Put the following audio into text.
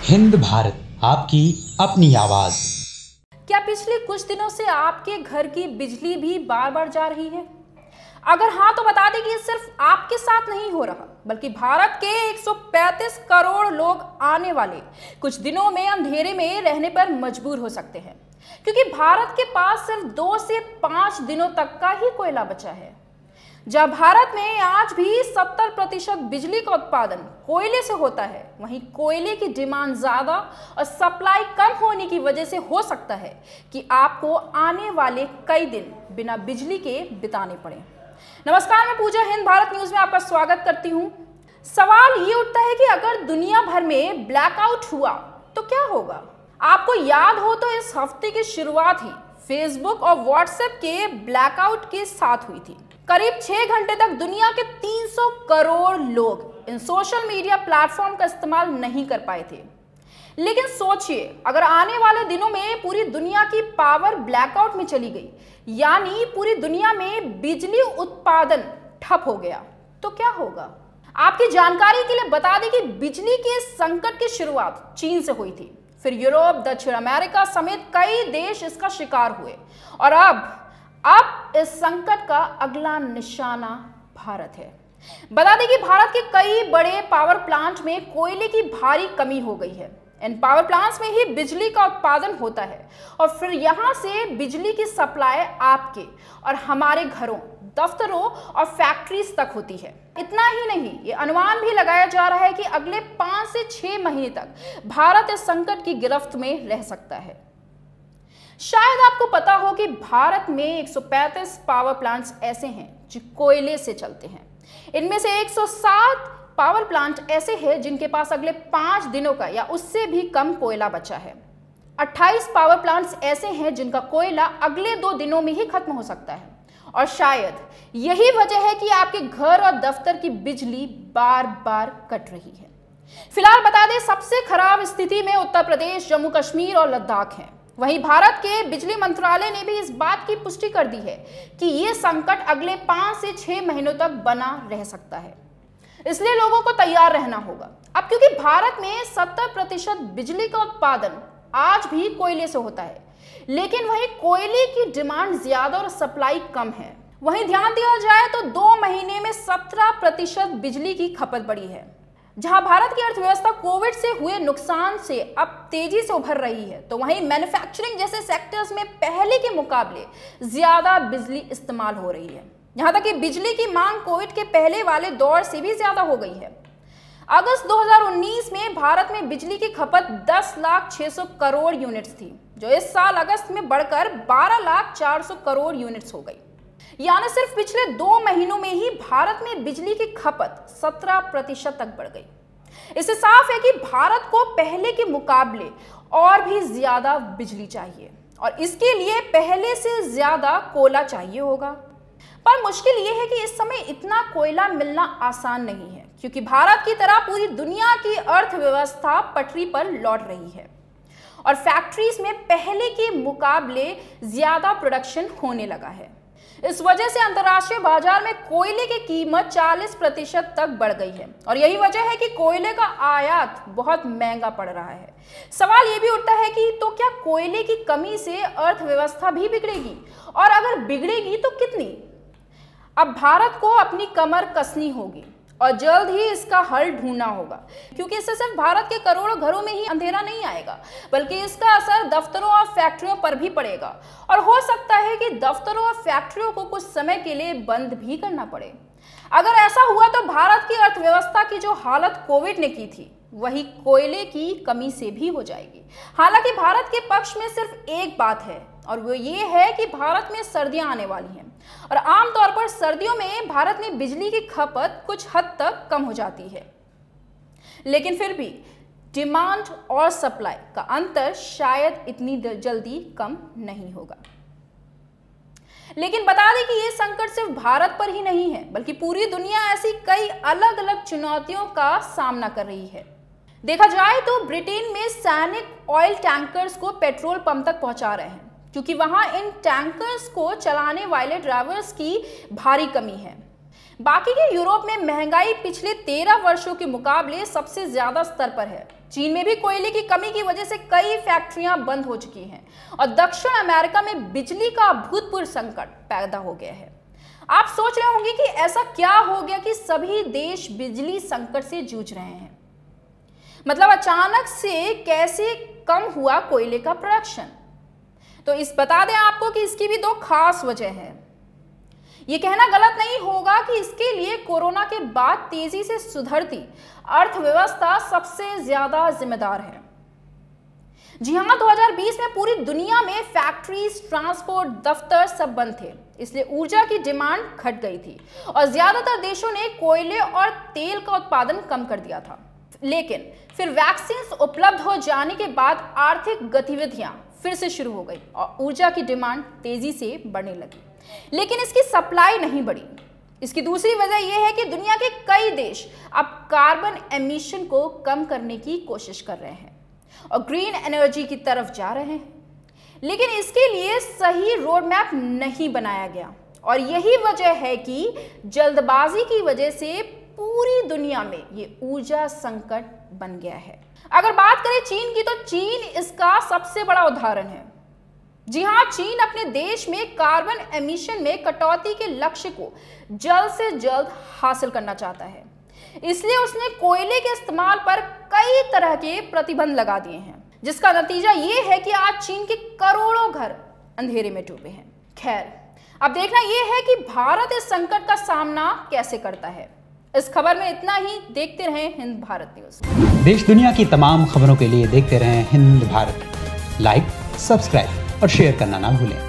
हिंद भारत, आपकी अपनी आवाज। क्या पिछले कुछ दिनों से आपके घर की बिजली भी बार बार जा रही है? अगर हाँ तो बता दें कि ये सिर्फ आपके साथ नहीं हो रहा, बल्कि भारत के 135 करोड़ लोग आने वाले कुछ दिनों में अंधेरे में रहने पर मजबूर हो सकते हैं, क्योंकि भारत के पास सिर्फ 2 से 5 दिनों तक का ही कोयला बचा है। जहां भारत में आज भी 70% बिजली का उत्पादन कोयले से होता है, वहीं कोयले की डिमांड ज्यादा और सप्लाई कम होने की वजह से हो सकता है कि आपको आने वाले कई दिन बिना बिजली के बिताने पड़े। नमस्कार, मैं पूजा हिंद भारत न्यूज में आपका स्वागत करती हूं। सवाल ये उठता है कि अगर दुनिया भर में ब्लैकआउट हुआ तो क्या होगा? आपको याद हो तो इस हफ्ते की शुरुआत ही फेसबुक और व्हाट्सएप के ब्लैकआउट के साथ हुई थी। करीब 6 घंटे तक दुनिया के 300 करोड़ लोग इन सोशल मीडिया प्लेटफॉर्म का इस्तेमाल नहीं कर पाए थे। लेकिन सोचिए, अगर आने वाले दिनों में पूरी दुनिया की पावर ब्लैकआउट में चली गई, यानी पूरी दुनिया में बिजली उत्पादन ठप हो गया, तो क्या होगा? आपकी जानकारी के लिए बता दें कि बिजली के संकट की शुरुआत चीन से हुई थी, फिर यूरोप, दक्षिण अमेरिका समेत कई देश इसका शिकार हुए और अब इस संकट का अगला निशाना भारत है। बता दें कि भारत के कई बड़े पावर प्लांट में कोयले की भारी कमी हो गई है। इन पावर प्लांट्स में ही बिजली का उत्पादन होता है और फिर यहां से बिजली की सप्लाई आपके और हमारे घरों, दफ्तरों और फैक्ट्रीज तक होती है। इतना ही नहीं, ये अनुमान भी लगाया जा रहा है कि अगले 5 से 6 महीने तक भारत इस संकट की गिरफ्त में रह सकता है। शायद आपको पता हो कि भारत में 135 पावर प्लांट्स ऐसे हैं जो कोयले से चलते हैं। इनमें से 107 पावर प्लांट ऐसे हैं जिनके पास अगले 5 दिनों का या उससे भी कम कोयला बचा है। 28 पावर प्लांट्स ऐसे हैं जिनका कोयला अगले 2 दिनों में ही खत्म हो सकता है। और शायद यही वजह है कि आपके घर और दफ्तर की बिजली बार बार कट रही है। फिलहाल बता दें, सबसे खराब स्थिति में उत्तर प्रदेश, जम्मू कश्मीर और लद्दाख है। वहीं भारत के बिजली मंत्रालय ने भी इस बात की पुष्टि कर दी है कि ये संकट अगले 5 से 6 महीनों तक बना रह सकता है, इसलिए लोगों को तैयार रहना होगा। अब क्योंकि भारत में 70% बिजली का उत्पादन आज भी कोयले से होता है, लेकिन वहीं कोयले की डिमांड ज्यादा और सप्लाई कम है। वहीं ध्यान दिया जाए तो 2 महीने में 17% बिजली की खपत बढ़ी है। जहां भारत की अर्थव्यवस्था कोविड से हुए नुकसान से अब तेजी से उभर रही है, तो वहीं मैन्युफैक्चरिंग जैसे सेक्टर्स में पहले के मुकाबले ज्यादा बिजली इस्तेमाल हो रही है। यहां तक कि बिजली की मांग कोविड के पहले वाले दौर से भी ज्यादा हो गई है। अगस्त 2019 में भारत में बिजली की खपत 10,06,000 करोड़ यूनिट्स थी, जो इस साल अगस्त में बढ़कर 12,04,000 करोड़ यूनिट्स हो गई। यानी सिर्फ पिछले 2 महीनों में ही भारत में बिजली की खपत 17% तक बढ़ गई। इससे साफ है कि भारत को पहले के मुकाबले और भी ज्यादा बिजली चाहिए और इसके लिए पहले से ज्यादा कोयला चाहिए होगा। पर मुश्किल यह है कि इस समय इतना कोयला मिलना आसान नहीं है, क्योंकि भारत की तरह पूरी दुनिया की अर्थव्यवस्था पटरी पर लौट रही है और फैक्ट्रीज में पहले के मुकाबले ज्यादा प्रोडक्शन होने लगा है। इस वजह से अंतर्राष्ट्रीय बाजार में कोयले की कीमत 40% तक बढ़ गई है और यही वजह है कि कोयले का आयात बहुत महंगा पड़ रहा है। सवाल ये भी उठता है कि तो क्या कोयले की कमी से अर्थव्यवस्था भी बिगड़ेगी, और अगर बिगड़ेगी तो कितनी? अब भारत को अपनी कमर कसनी होगी और जल्द ही इसका हल ढूंढना होगा, क्योंकि इससे सिर्फ भारत के करोड़ों घरों में ही अंधेरा नहीं आएगा, बल्कि इसका असर दफ्तरों और फैक्ट्रियों पर भी पड़ेगा और हो सकता है कि दफ्तरों और फैक्ट्रियों को कुछ समय के लिए बंद भी करना पड़े। अगर ऐसा हुआ तो भारत की अर्थव्यवस्था की जो हालत कोविड ने की थी, वही कोयले की कमी से भी हो जाएगी। हालांकि भारत के पक्ष में सिर्फ एक बात है, और वो ये है कि भारत में सर्दियां आने वाली हैं और आमतौर पर सर्दियों में भारत में बिजली की खपत कुछ हद तक कम हो जाती है, लेकिन फिर भी डिमांड और सप्लाई का अंतर शायद इतनी जल्दी कम नहीं होगा। लेकिन बता दें कि ये संकट सिर्फ भारत पर ही नहीं है, बल्कि पूरी दुनिया ऐसी कई अलग अलग चुनौतियों का सामना कर रही है। देखा जाए तो ब्रिटेन में सैनिक ऑयल टैंकर्स को पेट्रोल पंप तक पहुंचा रहे हैं, क्योंकि वहां इन टैंकर्स को चलाने वाले ड्राइवर्स की भारी कमी है। बाकी के यूरोप में महंगाई पिछले 13 वर्षों के मुकाबले सबसे ज्यादा स्तर पर है चीन में भी कोयले की कमी की वजह से कई फैक्ट्रियां बंद हो चुकी हैं और दक्षिण अमेरिका में बिजली का अभूतपूर्व संकट पैदा हो गया है। आप सोच रहे होंगे कि ऐसा क्या हो गया कि सभी देश बिजली संकट से जूझ रहे हैं। मतलब अचानक से कैसे कम हुआ कोयले का प्रोडक्शन? तो बता दें आपको कि इसकी भी दो खास वजह है। ये कहना गलत नहीं होगा कि इसके लिए कोरोना के बाद तेजी से सुधरती अर्थव्यवस्था सबसे ज्यादा जिम्मेदार है। जी हां, 2020 में पूरी दुनिया में फैक्ट्रीज, ट्रांसपोर्ट, दफ्तर सब बंद थे, इसलिए ऊर्जा की डिमांड घट गई थी और ज्यादातर देशों ने कोयले और तेल का उत्पादन कम कर दिया था। लेकिन फिर वैक्सीन उपलब्ध हो जाने के बाद आर्थिक गतिविधियां फिर से शुरू हो गई और ऊर्जा की डिमांड तेजी से बढ़ने लगी, लेकिन इसकी सप्लाई नहीं बढ़ी। इसकी दूसरी वजह यह है कि दुनिया के कई देश अब कार्बन एमिशन को कम करने की कोशिश कर रहे हैं और ग्रीन एनर्जी की तरफ जा रहे हैं, लेकिन इसके लिए सही रोड मैप नहीं बनाया गया और यही वजह है कि जल्दबाजी की वजह से पूरी दुनिया में ये ऊर्जा संकट बन गया है। अगर बात करें चीन की, तो चीन इसका सबसे बड़ा उदाहरण है। जी हां, चीन अपने देश में कार्बन एमिशन में कटौती के लक्ष्य को जल्द से जल्द हासिल करना चाहता है, इसलिए उसने कोयले के इस्तेमाल पर कई तरह के प्रतिबंध लगा दिए हैं, जिसका नतीजा ये है कि आज चीन के करोड़ों घर अंधेरे में डूबे हैं। खैर, अब देखना यह है कि भारत इस संकट का सामना कैसे करता है। इस खबर में इतना ही। देखते रहें हिंद भारत न्यूज। देश दुनिया की तमाम खबरों के लिए देखते रहें हिंद भारत। लाइक, सब्सक्राइब और शेयर करना ना भूलें।